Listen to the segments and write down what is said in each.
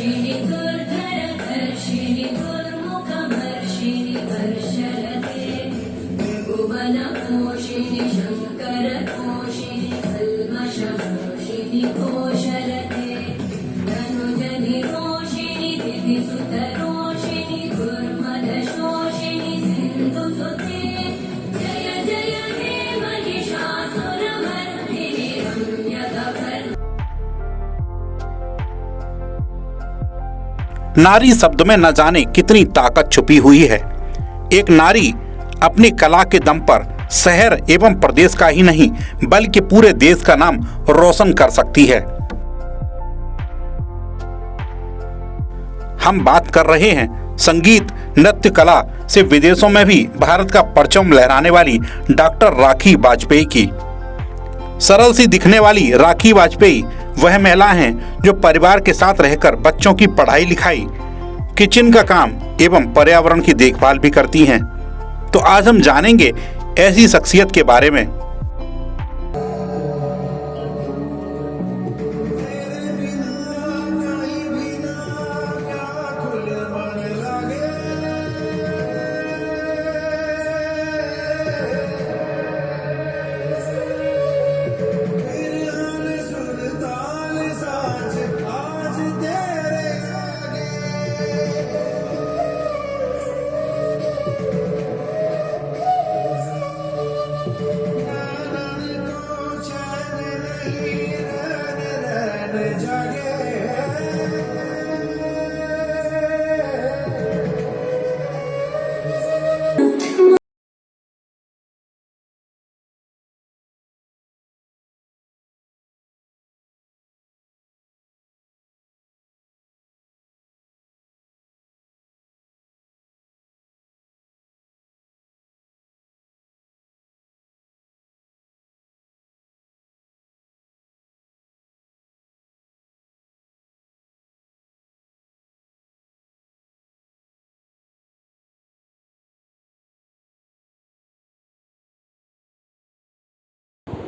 वर्षिणि दुर्धरधर्षिणि दुर्मुखमर्षिणि वर्षरते भुवनपोषिणि शङ्करपोषिणि कल्मषमोषिणि कोशरते तनुजनिरोषिणि दिविसुतरोषिणि दुर्मदशोषिणि सिन्धुसुते जय जय हे महिषासुरमर्दिनि रम्यकपर्दिनि। नारी शब्द में न जाने कितनी ताकत छुपी हुई है। एक नारी अपनी कला के दम पर शहर एवं प्रदेश का ही नहीं बल्कि पूरे देश का नाम रोशन कर सकती है। हम बात कर रहे हैं संगीत नृत्य कला से विदेशों में भी भारत का परचम लहराने वाली डॉक्टर राखी वाजपेयी की। सरल सी दिखने वाली राखी वाजपेयी वह महिला हैं जो परिवार के साथ रहकर बच्चों की पढ़ाई लिखाई, किचन का काम एवं पर्यावरण की देखभाल भी करती हैं। तो आज हम जानेंगे ऐसी शख्सियत के बारे में।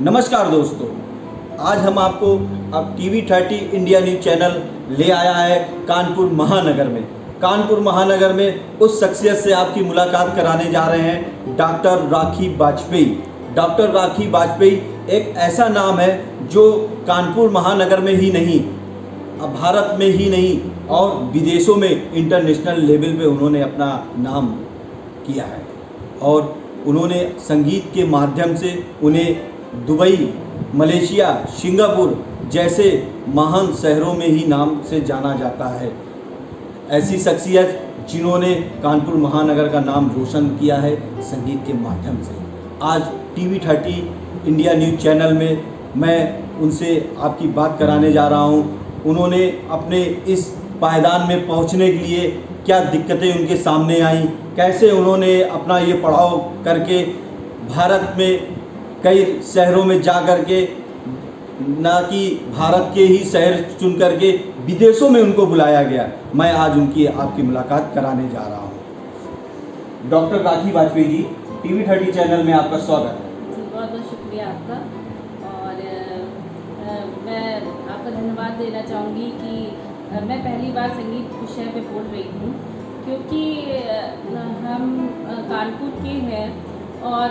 नमस्कार दोस्तों, आज हम आपको अब TV30 इंडिया न्यूज चैनल ले आया है कानपुर महानगर में। कानपुर महानगर में उस शख्सियत से आपकी मुलाकात कराने जा रहे हैं, डॉक्टर राखी वाजपेयी। डॉक्टर राखी वाजपेयी एक ऐसा नाम है जो कानपुर महानगर में ही नहीं, भारत में ही नहीं और विदेशों में इंटरनेशनल लेवल पे उन्होंने अपना नाम किया है और उन्होंने संगीत के माध्यम से उन्हें दुबई, मलेशिया, सिंगापुर जैसे महान शहरों में ही नाम से जाना जाता है। ऐसी शख्सियत जिन्होंने कानपुर महानगर का नाम रोशन किया है संगीत के माध्यम से। आज TV30 इंडिया न्यूज चैनल में मैं उनसे आपकी बात कराने जा रहा हूं। उन्होंने अपने इस पायदान में पहुंचने के लिए क्या दिक्कतें उनके सामने आई, कैसे उन्होंने अपना ये पड़ाव करके भारत में कई शहरों में जा कर के, ना कि भारत के ही शहर चुन करके विदेशों में उनको बुलाया गया। मैं आज उनकी आपकी मुलाकात कराने जा रहा हूँ। डॉक्टर राखी वाजपेयी जी, TV30 चैनल में आपका स्वागत है। जी, बहुत बहुत शुक्रिया आपका। और मैं आपका धन्यवाद देना चाहूँगी कि मैं पहली बार संगीत विषय पे बोल रही हूँ, क्योंकि हम कानपुर के हैं और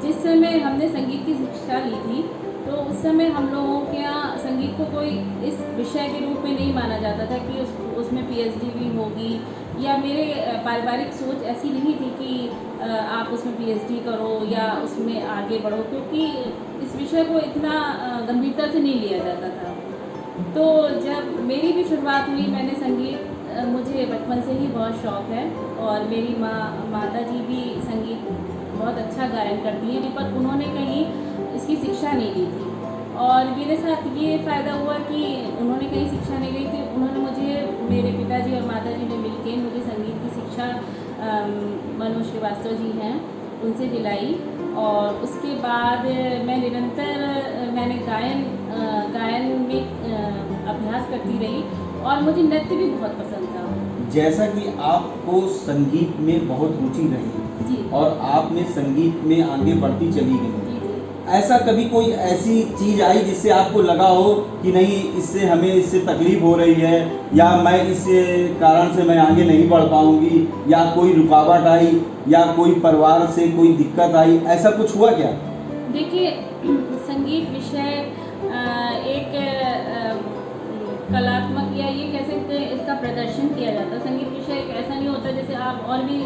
जिस समय हमने संगीत की शिक्षा ली थी तो उस समय हम लोगों के यहाँ संगीत को कोई इस विषय के रूप में नहीं माना जाता था कि उसमें PhD भी होगी, या मेरे पारिवारिक सोच ऐसी नहीं थी कि आप उसमें PhD करो या उसमें आगे बढ़ो, क्योंकि इस विषय को इतना गंभीरता से नहीं लिया जाता था। तो जब मेरी भी शुरुआत हुई, मैंने संगीत, मुझे बचपन से ही बहुत शौक़ है और मेरी माता जी भी संगीत बहुत अच्छा गायन करती हैं, पर उन्होंने कहीं इसकी शिक्षा नहीं ली थी। और मेरे साथ ये फ़ायदा हुआ कि उन्होंने कहीं शिक्षा नहीं ली थी, उन्होंने मुझे, मेरे पिताजी और माताजी ने मिलकर मुझे संगीत की शिक्षा मनोज श्रीवास्तव जी हैं उनसे दिलाई। और उसके बाद मैं निरंतर मैंने गायन में अभ्यास करती रही और मुझे नृत्य भी बहुत पसंद था। जैसा कि आपको संगीत में बहुत रुचि रही जी, और आपने संगीत में आगे बढ़ती चली गई, ऐसा कभी कोई ऐसी चीज़ आई जिससे आपको लगा हो कि नहीं इससे हमें इससे तकलीफ हो रही है या मैं इस कारण से मैं आगे नहीं बढ़ पाऊंगी, या कोई रुकावट आई या कोई परिवार से कोई दिक्कत आई, ऐसा कुछ हुआ क्या? देखिए, संगीत विषय एक कलात्मक या ये कह सकते हैं इसका प्रदर्शन किया जाता है। संगीत विषय एक ऐसा नहीं होता जैसे आप और भी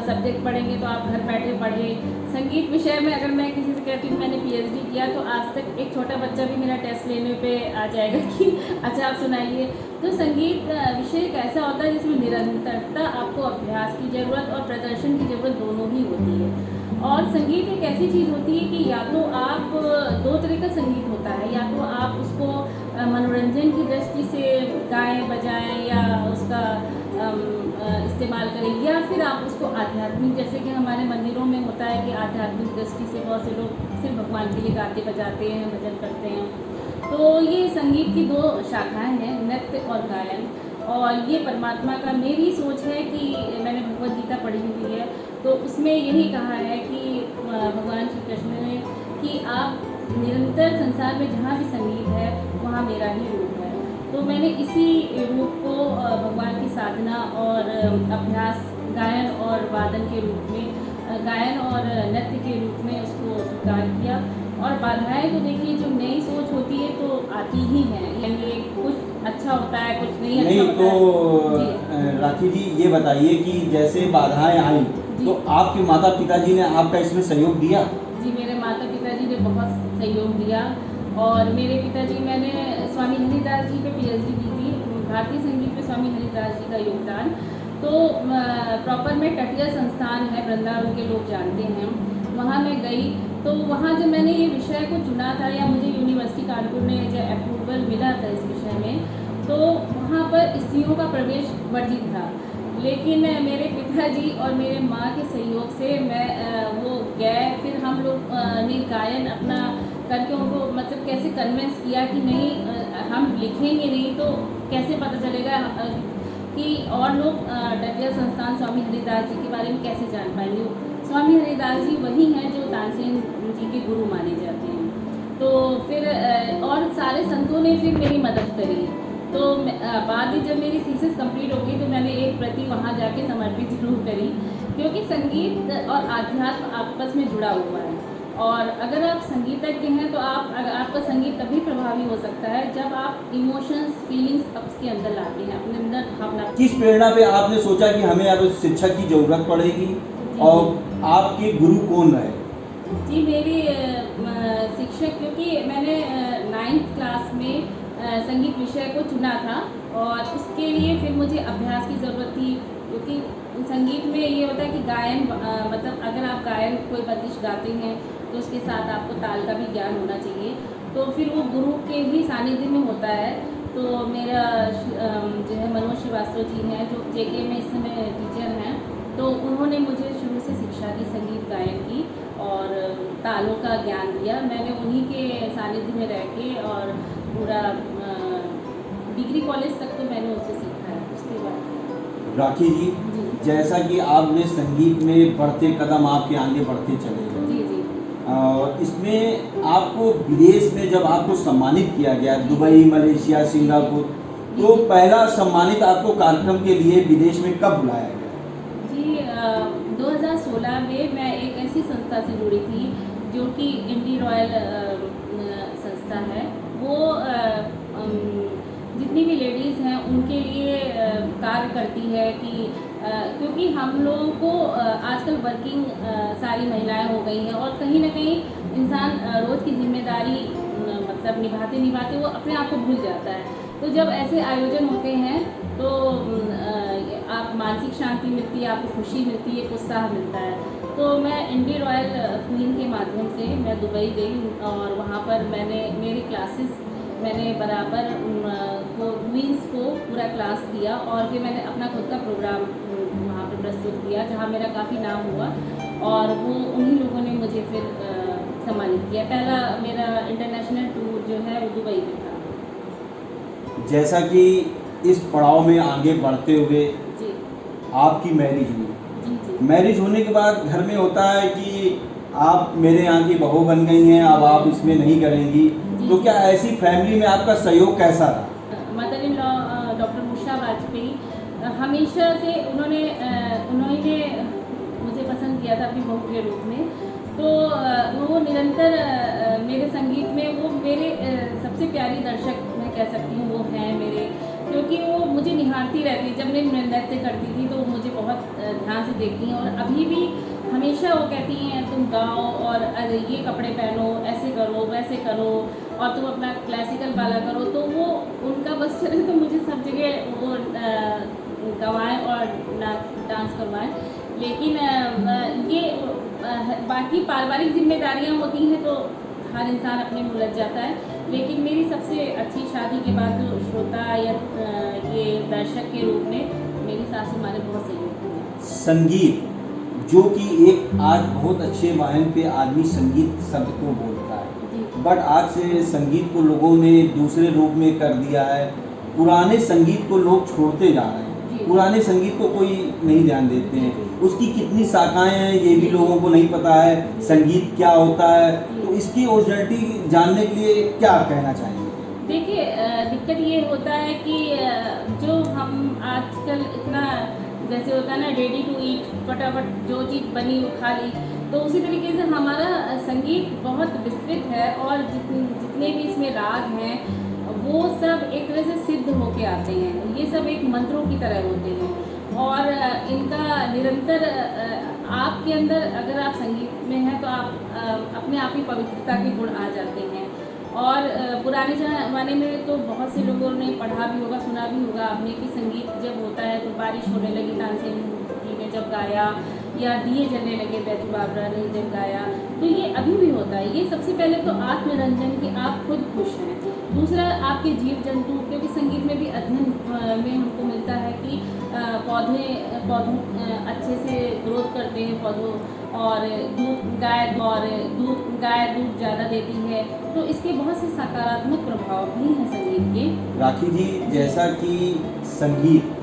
सब्जेक्ट पढ़ेंगे तो आप घर बैठे पढ़ें। संगीत विषय में अगर मैं किसी से कहती हूँ मैंने पीएचडी किया तो आज तक एक छोटा बच्चा भी मेरा टेस्ट लेने पे आ जाएगा कि अच्छा आप सुनाइए। तो संगीत विषय एक ऐसा होता है जिसमें निरंतरता, आपको अभ्यास की ज़रूरत और प्रदर्शन की ज़रूरत दोनों ही होती है। और संगीत एक ऐसी चीज़ होती है कि या तो आप दो तरह का संगीत होता है, या तो आप उसको मनोरंजन की दृष्टि से गाएं बजाएं या उसका इस्तेमाल करें, या फिर आप उसको आध्यात्मिक, जैसे कि हमारे मंदिरों में होता है कि आध्यात्मिक दृष्टि से बहुत से लोग सिर्फ भगवान के लिए गाते बजाते हैं, भजन करते हैं। तो ये संगीत की दो शाखाएं हैं, नृत्य और गायन। और ये परमात्मा का, मेरी सोच है कि मैंने भगवद गीता पढ़ी हुई है तो उसमें यही कहा है कि भगवान श्री कृष्ण ने कि आप निरंतर संसार में जहाँ भी संगीत है वहाँ मेरा ही रूप है। तो मैंने इसी रूप को भगवान की साधना और अभ्यास, गायन और वादन के रूप में, गायन और नृत्य के रूप में उसको स्वीकार किया। और बाधाएं तो देखिए, जो नई सोच होती है तो आती ही हैं, यानी कुछ अच्छा होता है कुछ नहीं अच्छा नहीं होता तो है। राखी जी ये बताइए कि जैसे बाधाएं आई तो आपके माता पिताजी ने आपका इसमें सहयोग दिया? जी, मेरे माता पिताजी ने बहुत सहयोग दिया। और मेरे पिताजी, मैंने स्वामी हरिदास जी पे पीएचडी की थी, भारतीय संगीत में स्वामी हरिदास जी का योगदान। तो प्रॉपर में तटीय संस्थान है वृंदावन के लोग जानते हैं, वहाँ मैं गई। तो वहाँ जब मैंने ये विषय को चुना था या मुझे यूनिवर्सिटी कानपुर ने जब अप्रूवल मिला था इस विषय में, तो वहाँ पर स्त्रियों का प्रवेश वर्जित था। लेकिन मेरे पिताजी और मेरे माँ के सहयोग से मैं वो गए। फिर हम लोग ने गायन अपना करके उनको मतलब कैसे कन्विंस किया कि नहीं हम लिखेंगे नहीं तो कैसे पता चलेगा कि और लोग तटीय संस्थान स्वामी हरिदास जी के बारे में कैसे जान पाएंगे। स्वामी हरिदास जी वही हैं जो तानसेन जी के गुरु माने जाते हैं। तो फिर और सारे संतों ने फिर मेरी मदद करी। तो बाद में जब मेरी थीसिस कंप्लीट हो गई तो मैंने एक प्रति वहाँ जाके समर्पित जरूर करी, क्योंकि संगीत और आध्यात्म आपस में जुड़ा हुआ है। और अगर आप संगीतज्ञ हैं तो आपका संगीत तभी प्रभावी हो सकता है जब आप इमोशंस, फीलिंग्स उसके अंदर लाते हैं, अपने अंदर भावना। किस प्रेरणा पे आपने सोचा कि हमें अब शिक्षक की ज़रूरत पड़ेगी और आपके गुरु कौन रहे? जी, मेरी शिक्षक, क्योंकि मैंने 9th क्लास में संगीत विषय को चुना था और उसके लिए फिर मुझे अभ्यास की ज़रूरत थी, क्योंकि संगीत में ये होता है कि गायन मतलब अगर आप गायन कोई बंदिश गाते हैं तो उसके साथ आपको ताल का भी ज्ञान होना चाहिए। तो फिर वो गुरु के ही सानिध्य में होता है। तो मेरा जो है मनोज श्रीवास्तव जी हैं जो जेके में इस समय टीचर हैं, तो उन्होंने मुझे शुरू से शिक्षा दी संगीत गायन की और तालों का ज्ञान दिया। मैंने उन्हीं के सानिध्य में रह के और पूरा डिग्री कॉलेज तक तो मैंने उससे सीखा है। उसके बाद राखी जी, जैसा कि आपने संगीत में बढ़ते कदम आपके आगे बढ़ते चले गए, जी जी, इसमें आपको विदेश में जब आपको सम्मानित किया गया, दुबई, मलेशिया, सिंगापुर, तो पहला सम्मानित आपको कार्यक्रम के लिए विदेश में कब बुलाया गया? जी 2016 में मैं एक ऐसी संस्था से जुड़ी थी जो कि इंडी रॉयल संस्था है। वो जितनी भी लेडीज़ हैं उनके लिए कार्य करती है कि क्योंकि हम लोगों को आजकल वर्किंग सारी महिलाएं हो गई हैं और कहीं ना कहीं इंसान रोज़ की जिम्मेदारी मतलब निभाते निभाते वो अपने आप को भूल जाता है। तो जब ऐसे आयोजन होते हैं तो आप मानसिक शांति मिलती है, आपको खुशी मिलती है, उत्साह मिलता है। तो मैं इंडी रॉयल क्वीन के माध्यम से मैं दुबई गई और वहाँ पर मेरे क्लासेस मैंने बराबर क्वींस को पूरा क्लास दिया और फिर मैंने अपना खुद का प्रोग्राम वहाँ पर प्रस्तुत किया जहाँ मेरा काफ़ी नाम हुआ और वो उन्हीं लोगों ने मुझे फिर सम्मानित किया। पहला मेरा इंटरनेशनल टूर जो है वो दुबई में था। जैसा कि इस पड़ाव में आगे बढ़ते हुए जी आपकी मैरिज हुई, जी जी मैरिज होने के बाद घर में होता है कि आप मेरे यहाँ की बहू बन गई हैं, अब आप इसमें नहीं करेंगी, तो क्या ऐसी फैमिली में आपका सहयोग कैसा रहा? Mother in law doctor Usha Vajpayee हमेशा से उन्होंने मुझे पसंद किया था अपनी बहू के रूप में। तो वो निरंतर मेरे संगीत में वो मेरे सबसे प्यारी दर्शक मैं कह सकती हूँ वो हैं मेरे, क्योंकि वो मुझे निहारती रहती। जब मैं नृत्य करती थी तो वो मुझे बहुत ध्यान से देखती हैं, और अभी भी हमेशा वो कहती हैं तुम गाओ और अरे ये कपड़े पहनो, ऐसे करो वैसे करो, और तुम अपना क्लासिकल वाला करो। तो वो उनका बस चले तो मुझे सब जगह वो गवाएं और डांस करवाएं। लेकिन ये बाकी पारिवारिक जिम्मेदारियां होती हैं तो हर इंसान अपने में उलझ जाता है। लेकिन मेरी सबसे अच्छी शादी के बाद जो श्रोता या ये दर्शक के रूप में मेरी सासू माँ ने बहुत सहयोग किया। संगीत जो कि एक आज बहुत अच्छे वाहन पे आदमी संगीत शब्द को बोलता है, बट आज से संगीत को लोगों ने दूसरे रूप में कर दिया है। पुराने संगीत को लोग छोड़ते जा रहे हैं, पुराने संगीत को कोई नहीं ध्यान देते हैं। उसकी कितनी शाखाएं हैं ये भी लोगों को नहीं पता है, संगीत क्या होता है। तो इसकी ओरिजिनलिटी जानने के लिए क्या कहना चाहेंगे? देखिए दिक्कत ये होता है कि जो हम आजकल इतना जैसे होता है ना रेडी टू ईट, फटाफट जो चीज़ बनी वो खा ली, तो उसी तरीके से हमारा संगीत बहुत विस्तृत है, और जितने भी इसमें राग हैं वो सब एक तरह से सिद्ध होके आते हैं। ये सब एक मंत्रों की तरह होते हैं, और इनका निरंतर आपके अंदर अगर आप संगीत में हैं तो आप अपने आप ही पवित्रता के गुण आ जाते हैं। और पुराने ज़माने में तो बहुत से लोगों ने पढ़ा भी होगा, सुना भी होगा आपने कि संगीत जब होता है तो बारिश होने लगी तानसेन जी ने जब गाया, या दिए जलने लगे बैजू बाबरा ने जब गाया। तो ये अभी भी होता है। ये सबसे पहले तो आत्मरंजन कि आप खुद खुश हैं। दूसरा आपके जीव जंतु, क्योंकि संगीत में भी अध्ययन में हमको मिलता है कि पौधों अच्छे से ग्रोथ करते हैं पौधों, और गाय दूध ज़्यादा देती है। तो इसके बहुत से सकारात्मक प्रभाव भी हैं संगीत के। राखी जी, जैसा कि संगीत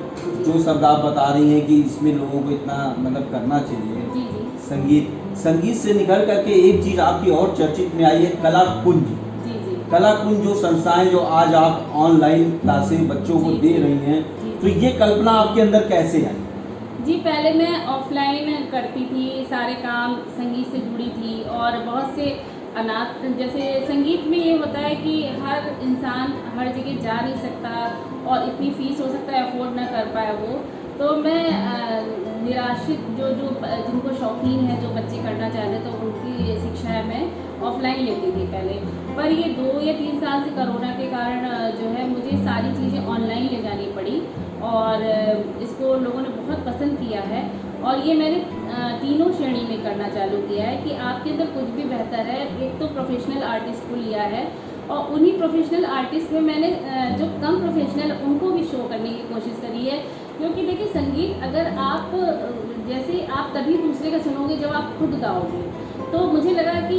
जो शब्द आप बता रही हैं कि इसमें लोगों को इतना मतलब करना चाहिए, जी संगीत से निकल करके एक चीज़ आपकी और चर्चित में आई है, कला कुंज। जी कला कुंज जो संस्थाएं जो आज आप ऑनलाइन क्लासेस बच्चों को दे रही हैं, तो ये कल्पना आपके अंदर कैसे आई? जी, पहले मैं ऑफलाइन करती थी, सारे काम संगीत से जुड़ी थी, और बहुत से अनाथ, जैसे संगीत में ये होता है कि हर इंसान हर जगह जा नहीं सकता, और इतनी फीस हो सकता है अफोर्ड ना कर पाए वो। तो मैं निराश्रित जिनको शौकीन है, जो बच्चे करना चाहते हैं, तो उनकी शिक्षा मैं ऑफलाइन लेती थी पहले। पर ये 2 या 3 साल से कोरोना के कारण जो है मुझे सारी चीज़ें ऑनलाइन ले जानी पड़ी, और इसको लोगों ने बहुत पसंद किया है। और ये मैंने तीनों श्रेणी में करना चालू किया है कि आपके अंदर कुछ भी बेहतर है। एक तो प्रोफेशनल आर्टिस्ट को लिया है, और उन्हीं प्रोफेशनल आर्टिस्ट में मैंने जो कम प्रोफेशनल उनको भी शो करने की कोशिश करी है। क्योंकि देखिए संगीत अगर आप जैसे आप तभी दूसरे का सुनोगे जब आप खुद गाओगे। तो मुझे लगा कि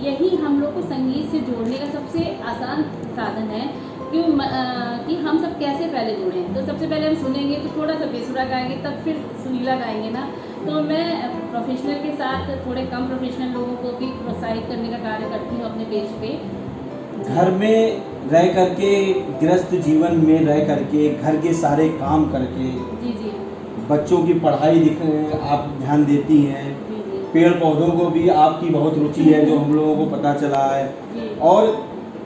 यही हम लोग को संगीत से जोड़ने का सबसे आसान साधन है। कि हम सब कैसे पहले जुड़ें। तो सबसे पहले हम सुनेंगे तो थोड़ा सा बेसुरा गाएंगे, तब फिर सुरीला गाएंगे ना। तो मैं प्रोफेशनल के साथ थोड़े कम प्रोफेशनल लोगों को भी प्रोत्साहित करने का कार्य करती हूँ अपने पेज पे। घर में रह करके, गृहस्थ जीवन में रह करके, घर के सारे काम करके, जी बच्चों की पढ़ाई आप ध्यान देती हैं, पेड़ पौधों को भी आपकी बहुत रुचि है जो हम लोगों को पता चला है, और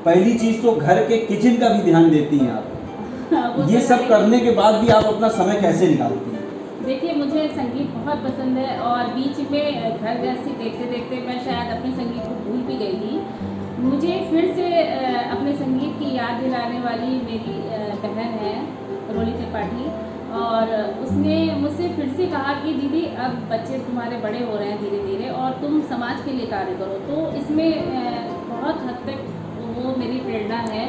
पहली चीज़ तो घर के किचन का भी ध्यान देती हैं आप। ये सब करने के बाद भी आप अपना समय कैसे निकालती हैं? देखिए मुझे संगीत बहुत पसंद है, और बीच में घर गृहस्थी देखते देखते मैं शायद अपने संगीत को भूल भी गई थी। मुझे फिर से अपने संगीत की याद दिलाने वाली मेरी बहन है रोली त्रिपाठी, और उसने मुझसे फिर से कहा कि दीदी अब बच्चे तुम्हारे बड़े हो रहे हैं धीरे धीरे, और तुम समाज के लिए कार्य करो। तो इसमें बहुत हद तक वो मेरी प्रेरणा है।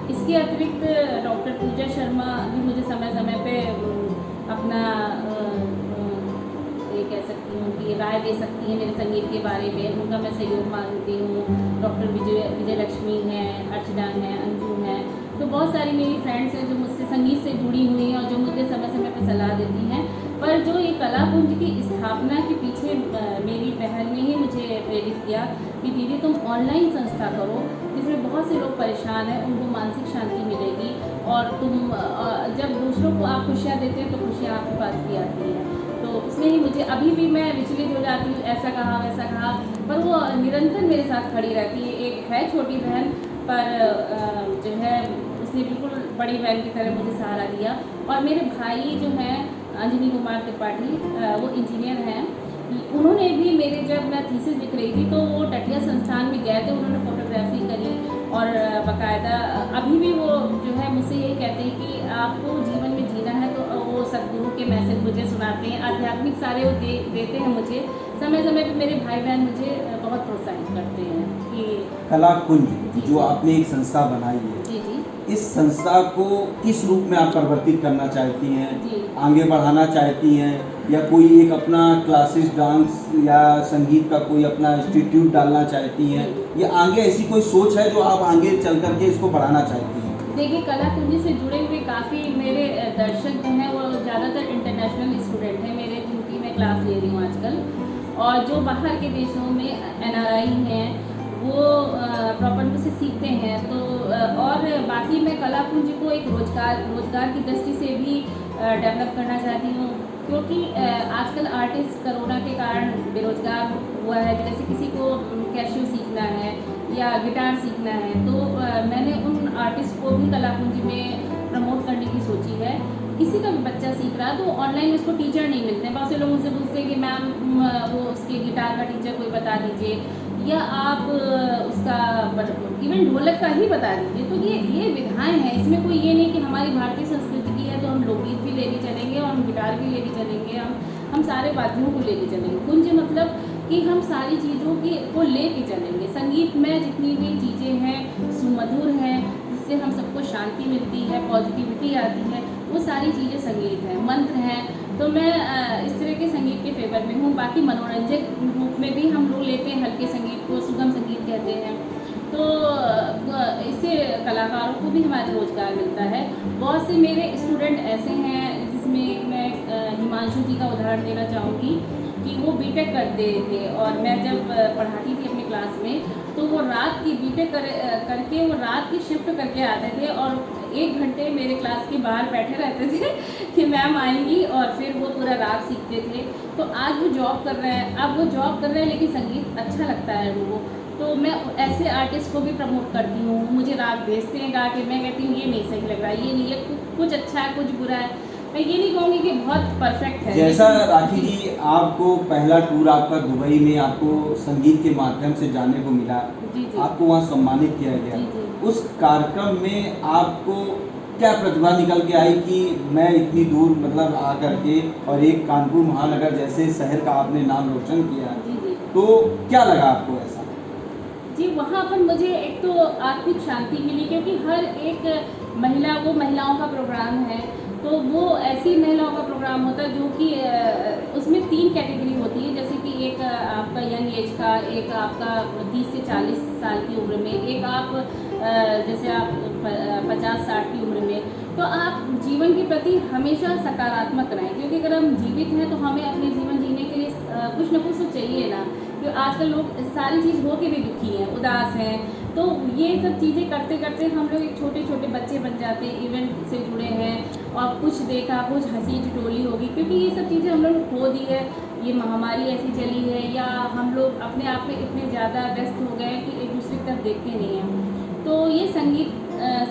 इसके अतिरिक्त डॉक्टर पूजा शर्मा भी मुझे समय समय पे अपना ये कह सकती हूँ कि राय दे सकती हैं मेरे संगीत के बारे में, उनका मैं सहयोग मांगती हूँ। डॉक्टर विजय लक्ष्मी हैं, अर्चना हैं, अंजू हैं, तो बहुत सारी मेरी फ्रेंड्स हैं जो मुझसे संगीत से जुड़ी हुई हैं और जो मुझे समय समय पर सलाह देती हैं। पर जो ये कलाकुंज की स्थापना के पीछे मेरी बहन ने ही मुझे प्रेरित किया कि दीदी तुम ऑनलाइन संस्था करो, जिसमें बहुत से लोग परेशान हैं, उनको मानसिक शांति मिलेगी और तुम जब दूसरों को आप खुशियाँ देते हैं तो खुशियाँ आपके पास भी आती हैं। तो उसने ही मुझे, अभी भी मैं विचलित हो जाती हूँ, ऐसा कहा वैसा कहा, पर वो निरंतर मेरे साथ खड़ी रहती है। एक है छोटी बहन, पर जो है उसने बिल्कुल बड़ी बहन की तरह मुझे सहारा दिया। और मेरे भाई जो हैं अंजनी कुमार त्रिपाठी, वो इंजीनियर हैं, उन्होंने भी मेरे, जब मैं थीसिस लिख रही थी तो वो टटिया संस्थान में गए थे, उन्होंने फोटोग्राफी करी और बाकायदा अभी भी वो जो है मुझसे यही कहते हैं कि आपको जीवन में जीना है तो वो सदगुरु के मैसेज मुझे सुनाते हैं, आध्यात्मिक सारे वो देते हैं मुझे। समय समय पे मेरे भाई बहन मुझे बहुत प्रोत्साहित करते हैं कि कलाकुंज जो आपने एक संस्था बनाई है, जी जी इस संस्था को किस रूप में आप परिवर्तित करना चाहती हैं, जी। आगे बढ़ाना चाहती हैं, या कोई एक अपना क्लासेस डांस या संगीत का कोई अपना इंस्टीट्यूट डालना चाहती हैं, या आगे ऐसी कोई सोच है जो आप आगे चल करके इसको बढ़ाना चाहती हैं? देखिए, कलाकुंज से जुड़े हुए काफ़ी मेरे दर्शक जो हैं वो ज़्यादातर इंटरनेशनल स्टूडेंट हैं मेरे, जिनकी मैं क्लास ले रही हूँ आजकल, और जो बाहर के देशों में NRI हैं वो प्रॉपर से सीखते हैं। तो और बाकी मैं कलाकुंज को एक रोजगार की दृष्टि से भी डेवलप करना चाहती हूँ, क्योंकि आजकल आर्टिस्ट कोरोना के कारण बेरोजगार हुआ है। जैसे किसी को कैशियो सीखना है या गिटार सीखना है, तो मैंने उन आर्टिस्ट को भी कलाकुंज में प्रमोट करने की सोची है। किसी का भी बच्चा सीख रहा है तो ऑनलाइन उसको टीचर नहीं मिलते हैं, बहुत से लोग मुझसे पूछते हैं कि मैम वो उसके गिटार का टीचर कोई बता दीजिए, या आप उसका इवन ढोलक का ही बता दीजिए। तो ये विधाएं हैं, इसमें कोई ये नहीं कि हमारी भारतीय संस्कृति की है तो हम लोकगीत भी लेके चलेंगे और हम गिटार भी लेके चलेंगे, हम सारे वाद्यों को लेके चलेंगे। कुंज मतलब कि हम सारी चीज़ों को लेके चलेंगे। संगीत में जितनी भी चीज़ें हैं सुमधुर हैं, जिससे हम सबको शांति मिलती है, पॉजिटिविटी आती है, वो सारी चीज़ें संगीत हैं, मंत्र हैं। तो मैं इस तरह के संगीत के फेवर में हूँ। बाकी मनोरंजक रूप में भी हम लोग लेते हैं, हल्के संगीत को सुगम संगीत कहते हैं। तो इससे कलाकारों को भी हमारा रोजगार मिलता है। बहुत से मेरे स्टूडेंट ऐसे हैं, जिसमें मैं हिमांशु जी का उदाहरण देना चाहूँगी कि वो बीटेक करते थे, और मैं जब पढ़ाती थी अपनी क्लास में तो वो रात की बीटेक करके वो रात की शिफ्ट करके आते थे और 1 घंटे मेरे क्लास के बाहर बैठे रहते थे कि मैम आएंगी, और फिर वो पूरा रात सीखते थे। तो आज वो जॉब कर रहे हैं, अब वो जॉब कर रहे हैं लेकिन संगीत अच्छा लगता है उनको। तो मैं ऐसे आर्टिस्ट को भी प्रमोट करती हूँ। मुझे राग भेजते हैं गा के, मैं कहती हूँ ये नहीं सही लग रहा है, ये नहीं, ये कुछ अच्छा है कुछ बुरा है। मैं ये नहीं कहूँगी कि बहुत परफेक्ट है। जैसा राखी जी, आपको पहला टूर आपका दुबई में आपको संगीत के माध्यम से जाने को मिला, जी जी, आपको वहाँ सम्मानित किया गया, जी जी। उस कार्यक्रम में आपको क्या प्रतिभा निकल के आई कि मैं इतनी दूर मतलब आ करके और एक कानपुर महानगर जैसे शहर का आपने नाम रोशन किया, जी जी तो क्या लगा आपको ऐसा? जी, वहाँ पर मुझे एक तो आत्मिक शांति मिली, क्योंकि हर एक महिला, वो महिलाओं का प्रोग्राम है, तो वो ऐसी महिलाओं का प्रोग्राम होता है जो कि उसमें 3 कैटेगरी होती है। जैसे कि एक आपका यंग एज का, एक आपका 30 से 40 साल की उम्र में, एक आप जैसे आप 50-60 की उम्र में। तो आप जीवन के प्रति हमेशा सकारात्मक रहें, क्योंकि अगर हम जीवित हैं तो हमें अपने जीवन जीने के लिए कुछ न कुछ तो चाहिए ना। तो आजकल लोग सारी चीज़ हो के भी दुखी हैं, उदास हैं। तो ये सब चीज़ें करते करते हम लोग एक छोटे छोटे बच्चे बन जाते हैं, इवेंट से जुड़े हैं, और कुछ देखा, कुछ हंसी ठिठोली होगी, क्योंकि ये सब चीज़ें हम लोग खो दी है। ये महामारी ऐसी चली है, या हम लोग अपने आप में इतने ज़्यादा व्यस्त हो गए कि एक दूसरे की तरफ देखते नहीं हैं। तो ये संगीत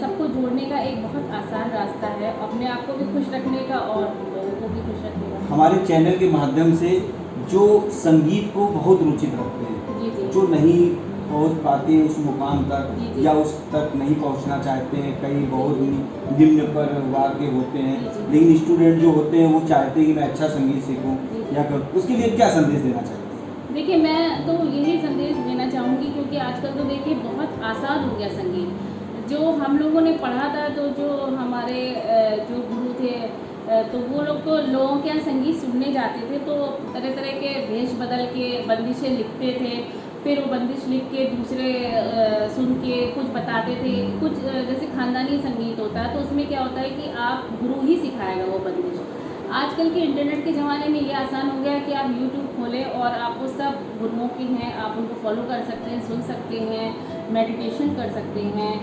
सबको जोड़ने का एक बहुत आसान रास्ता है, अपने आप को भी खुश रखने का और लोगों को भी खुश रखने का। हमारे चैनल के माध्यम से जो संगीत को बहुत रुचित रखते हैं, जी जी, जो नहीं पहुंच पाते उस मुकाम तक, जी जी, या उस तक नहीं पहुंचना चाहते हैं, कई बहुत निम्न परिवार के होते हैं, जी जी, लेकिन स्टूडेंट जो होते हैं वो चाहते हैं कि मैं अच्छा संगीत सीखूं जी जी। या करूं, उसके लिए क्या संदेश देना चाहते हैं? देखिए, मैं तो यही संदेश देना चाहूँगी, क्योंकि आजकल तो देखिए बहुत आसान हो गया संगीत। जो हम लोगों ने पढ़ा था, तो जो हमारे जो गुरु थे, तो वो लोग तो लोगों के यहाँ संगीत सुनने जाते थे, तो तरह तरह के भेष बदल के बंदिशें लिखते थे, फिर वो बंदिश लिख के दूसरे सुन के कुछ बताते थे। कुछ जैसे खानदानी संगीत होता है, तो उसमें क्या होता है कि आप गुरु ही सिखाएगा वो बंदिश। आजकल के इंटरनेट के ज़माने में ये आसान हो गया है कि आप यूट्यूब खोलें और आपको सब गुरमुखी हैं, आप उनको फॉलो कर सकते हैं, सुन सकते हैं, मेडिटेशन कर सकते हैं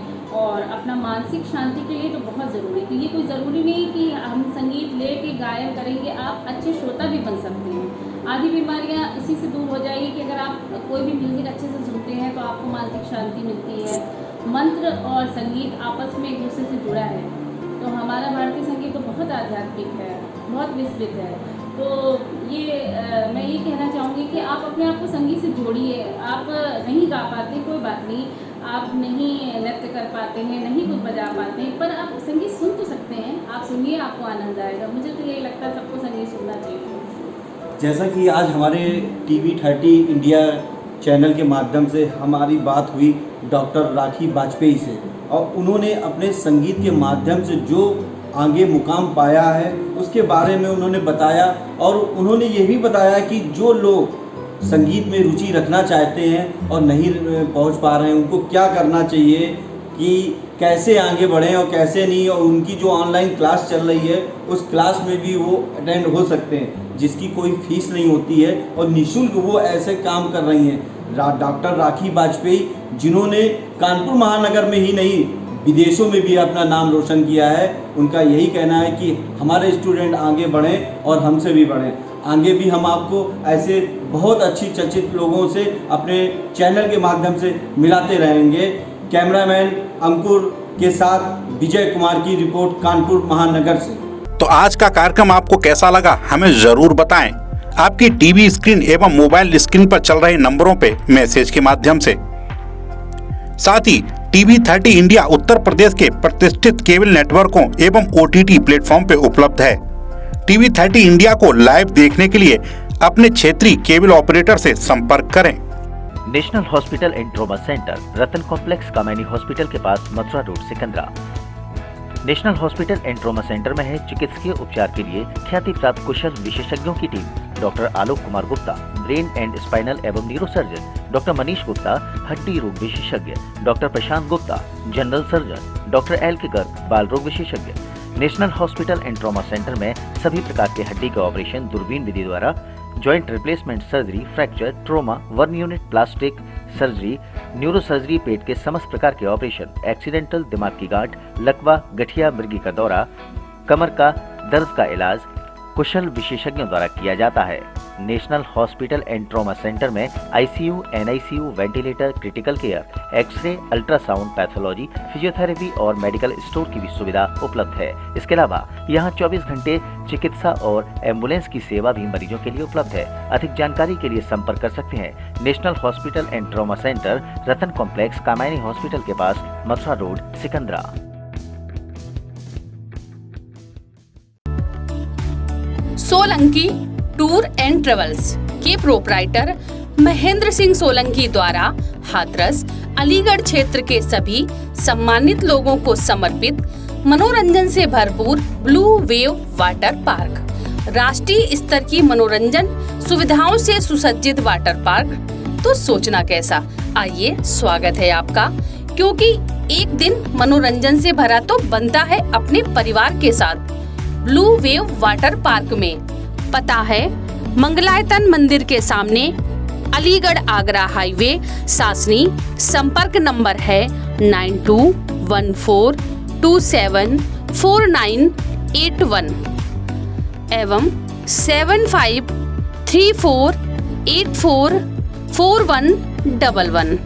और अपना मानसिक शांति के लिए तो बहुत ज़रूरी है। तो ये कोई ज़रूरी नहीं कि हम संगीत ले के गायन करेंगे, आप अच्छे श्रोता भी बन सकते हैं। आधी बीमारियाँ इसी से दूर हो जाएगी कि अगर आप कोई भी म्यूज़िक अच्छे से सुनते हैं तो आपको मानसिक शांति मिलती है। मंत्र और संगीत आपस में एक दूसरे से जुड़ा है, तो हमारा भारतीय संगीत तो बहुत आध्यात्मिक है, बहुत विस्तृत है। तो ये मैं ये कहना चाहूँगी कि आप अपने आप को संगीत से जोड़िए। आप नहीं गा पाते, कोई बात नहीं, आप नहीं नृत्य कर पाते हैं, नहीं कुछ बजा पाते हैं, पर आप संगीत सुन तो सकते हैं। आप सुनिए, आपको आनंद आएगा। मुझे तो यही लगता है सबको संगीत सुनना चाहिए। जैसा कि आज हमारे TV 30 इंडिया चैनल के माध्यम से हमारी बात हुई डॉक्टर राखी वाजपेयी से, और उन्होंने अपने संगीत के माध्यम से जो आगे मुकाम पाया है उसके बारे में उन्होंने बताया। और उन्होंने ये भी बताया कि जो लोग संगीत में रुचि रखना चाहते हैं और नहीं पहुंच पा रहे हैं, उनको क्या करना चाहिए, कि कैसे आगे बढ़ें और कैसे नहीं। और उनकी जो ऑनलाइन क्लास चल रही है उस क्लास में भी वो अटेंड हो सकते हैं, जिसकी कोई फीस नहीं होती है और निःशुल्क वो ऐसे काम कर रही हैं। डॉक्टर राखी वाजपेयी, जिन्होंने कानपुर महानगर में ही नहीं विदेशों में भी अपना नाम रोशन किया है, उनका यही कहना है कि हमारे स्टूडेंट आगे बढ़ें और हमसे भी बढ़ें। आगे भी हम आपको ऐसे बहुत अच्छी चर्चित लोगों से अपने चैनल के माध्यम से मिलाते रहेंगे। कैमरामैन अंकुर के साथ विजय कुमार की रिपोर्ट कानपुर महानगर से। तो आज का कार्यक्रम आपको कैसा लगा हमें जरूर बताएं। आपकी टीवी स्क्रीन एवं मोबाइल स्क्रीन पर चल रहे नंबरों पे मैसेज के माध्यम से। साथ ही TV 30 इंडिया उत्तर प्रदेश के प्रतिष्ठित केबल नेटवर्कों एवं OTT प्लेटफॉर्म पे उपलब्ध है। TV 30 इंडिया को लाइव देखने के लिए अपने क्षेत्रीय केबल ऑपरेटर से संपर्क करें। National hospital and trauma Centre, Ratan Complex, Kamayani Hospital के पास, Mathura Road, Sikandra. National hospital and trauma centre में है चिकित्सकीय उपचार के लिए ख्याति प्राप्त कुशल विशेषज्ञों की टीम। Doctor Alok Kumar Gupta, brain and spinal एवं neuro surgeon, doctor Manish Gupta, हड्डी रोग विशेषज्ञ, doctor Prashant Gupta, general surgeon, doctor L K Garg, बाल रोग विशेषज्ञ। National hospital and trauma centre में सभी प्रकार के हड्डी के ऑपरेशन दूरबीन विधि द्वारा, joint replacement surgery, fracture, trauma, 1 unit plastic surgery, neuro surgery, पेट के समस्त प्रकार के ऑपरेशन, एक्सीडेंटल दिमाग की गांठ, लकवा, गठिया, मिर्गी का दौरा, कमर का दर्द का इलाज कुशल विशेषज्ञों द्वारा किया जाता है। National hospital and trauma centre में ICU, NICU, ventilator, critical care, X-ray, ultrasound, pathology, physiotherapy और मेडिकल स्टोर की भी सुविधा उपलब्ध है। इसके अलावा यहाँ 24 घंटे चिकित्सा और एम्बुलेंस की सेवा भी मरीजों के लिए उपलब्ध है। अधिक जानकारी के लिए संपर्क कर सकते हैं National hospital and trauma Centre, Ratan Complex, Kamayani Hospital के पास, Mathura Road, Sikandra. Solanki Tour and Travels के प्रोपराइटर महेंद्र सिंह सोलंकी द्वारा हाथरस, अलीगढ़ क्षेत्र के सभी सम्मानित लोगों को समर्पित मनोरंजन से भरपूर ब्लू वेव वाटर पार्क, राष्ट्रीय स्तर की मनोरंजन सुविधाओं से सुसज्जित वाटर पार्क। तो सोचना कैसा? आइए, स्वागत है आपका, क्योंकि एक दिन मनोरंजन से भरा तो बनता है अपने परिवार के साथ। ब्लू वेव वाटर पार्क में पता है मंगलायतन मंदिर के सामने, अलीगढ़ आगरा हाईवे, सासनी। संपर्क नंबर है 9214274981 एवं 7534844111।